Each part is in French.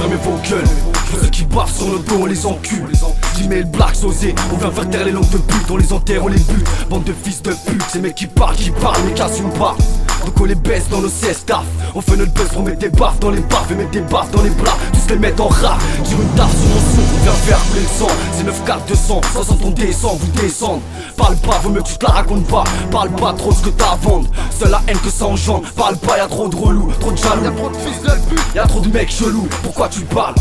fermez vos gueules. Pour ceux qui baffent sur le dos, on les encule. Jimmy et le Black Sosé, on vient faire taire les langues de pute. On les enterre, on les bute. Bande de fils de pute, ces mecs qui parlent, mais qui assument pas. Donc on les baisse dans nos CS taf. On fait notre buzz pour mettre des baffes dans les baffes et mettre des baffes dans les bras. Tous les mettre en rap. Tire une taf sur mon son, on vient faire couler le sang. C'est 9-4 200, 60 on descend, vous descendre. Parle pas, vaut mieux que tu te la racontes pas. Parle pas trop de ce que t'as à vendre. Seule la haine que ça engendre. Parle pas, y'a trop de relous, trop de jaloux. Y'a trop de fils de pute, y'a trop de mecs chelous. Pourquoi tu parles?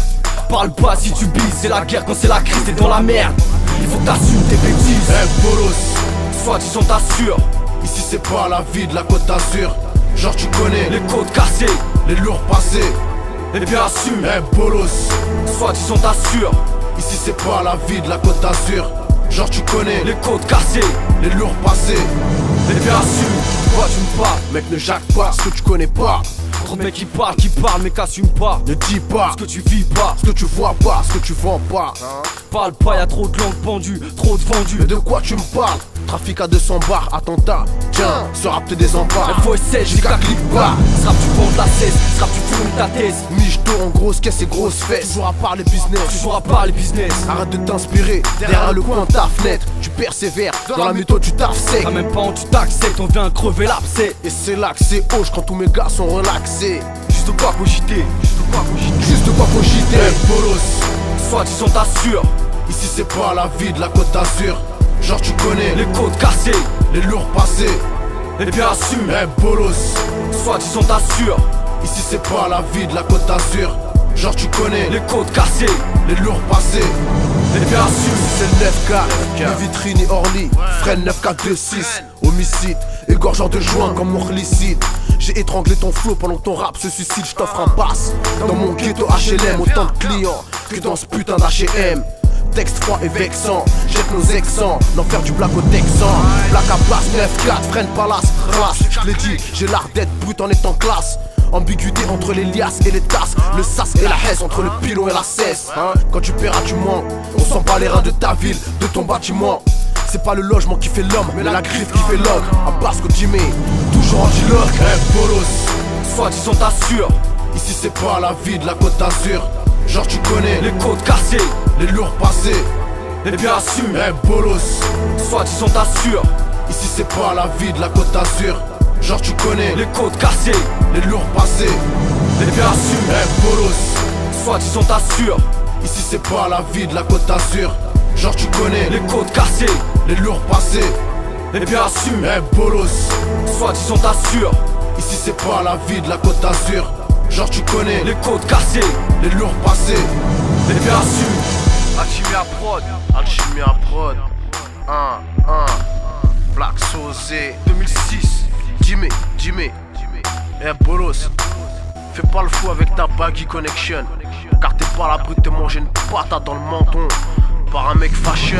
Parle pas si tu bises, c'est la guerre quand c'est la crise, t'es dans la merde. Il faut que t'assumes tes bêtises. Bolos, soit disant t'assures. ici c'est pas la vie de la Côte d'Azur. Genre tu connais les côtes cassées, les lourds passés. Et bien assume. Bolos, soit disant t'assures. ici c'est pas la vie de la Côte d'Azur. Genre tu connais les côtes cassées, les lourds passés. Et bien assume. Toi tu me parles, mec ne jacque pas ce que tu connais pas. Trop de mecs qui parlent mais qu'assument pas. Ne dis pas ce que tu vis pas, ce que tu vois pas, ce que tu vends pas. Parle pas, y'a trop de langues pendues, trop de vendus. Mais de quoi tu me parles? Trafic à 200 bars, attentat. Tiens, ce rap te désemparent. FOSS jusqu'à clic bas. Ce rap tu vends de la cesse, ce rap tu fumes ta thèse. Michto en grosse caisse et grosses fesses. Toujours à part les business, toujours à part les business. Arrête de t'inspirer, derrière le coin de ta fenêtre. Tu persévères, dans la méthode tu taffes sec. T'as même pas honte, tu t'acceptes, on vient crever l'abcès. Et c'est là que c'est hoche quand tous mes gars sont relaxés. Juste de quoi cogiter, juste de quoi cogiter. Bolos, soit disant t'assures. Ici c'est pas la vie de la Côte d'Azur. Genre tu connais les côtes cassées, les lourds passés. Et bien assume. Bolos, soit disant t'assures. ici c'est pas la vie de la Côte d'Azur. Genre tu connais les côtes cassées, les lourds passés. Et bien assume. C'est le 9K, ni vitrine ni Orly. Freine 9K26, homicide, égorgeur de joint comme Morlicide. J'ai étranglé ton flow pendant que ton rap se suicide. Je t'offre un pass dans mon ghetto HLM. Autant de clients que dans ce putain d'HM. Texte froid et vexant, jette nos excents. L'enfer du black au texan. Black à place, 9-4, freine palace, race. Je l'ai dit, j'ai l'art d'être brut en étant classe. Ambiguïté entre les liasses et les tasses. Le sas et la hesse, entre le pilon et la cesse. Quand tu paieras tu manques. On sent pas les reins de ta ville, de ton bâtiment. C'est pas le logement qui fait l'homme, mais la griffe qui fait l'homme. À Basque Jimmy, toujours anti-loc. Bolos, soit disant t'assures. ici c'est pas la vie de la Côte d'Azur. Genre tu connais les côtes cassées, les lourds passés. Et bien assume. Bolos, soit disant t'assures. ici c'est pas la vie de la Côte d'Azur. Genre tu connais les côtes cassées, les lourds passés. Et bien assume. Bolos, soit disant t'assures. ici c'est pas la vie de la Côte d'Azur. Genre tu connais les côtes cassées, les lourds passés. Et bien assume. Bolos, soit disant t'assures. ici c'est pas la vie de la Côte d'Azur. Genre tu connais les côtes cassées, les lourds passés. Et bien assume. Alchimie à prod, Alchimie à prod. 1, Black Sosé 2006. Jimmy. Bolos, fais pas le fou avec ta baggy connection. Car t'es pas à l'abri de te manger une patate dans le menton par un mec fashion.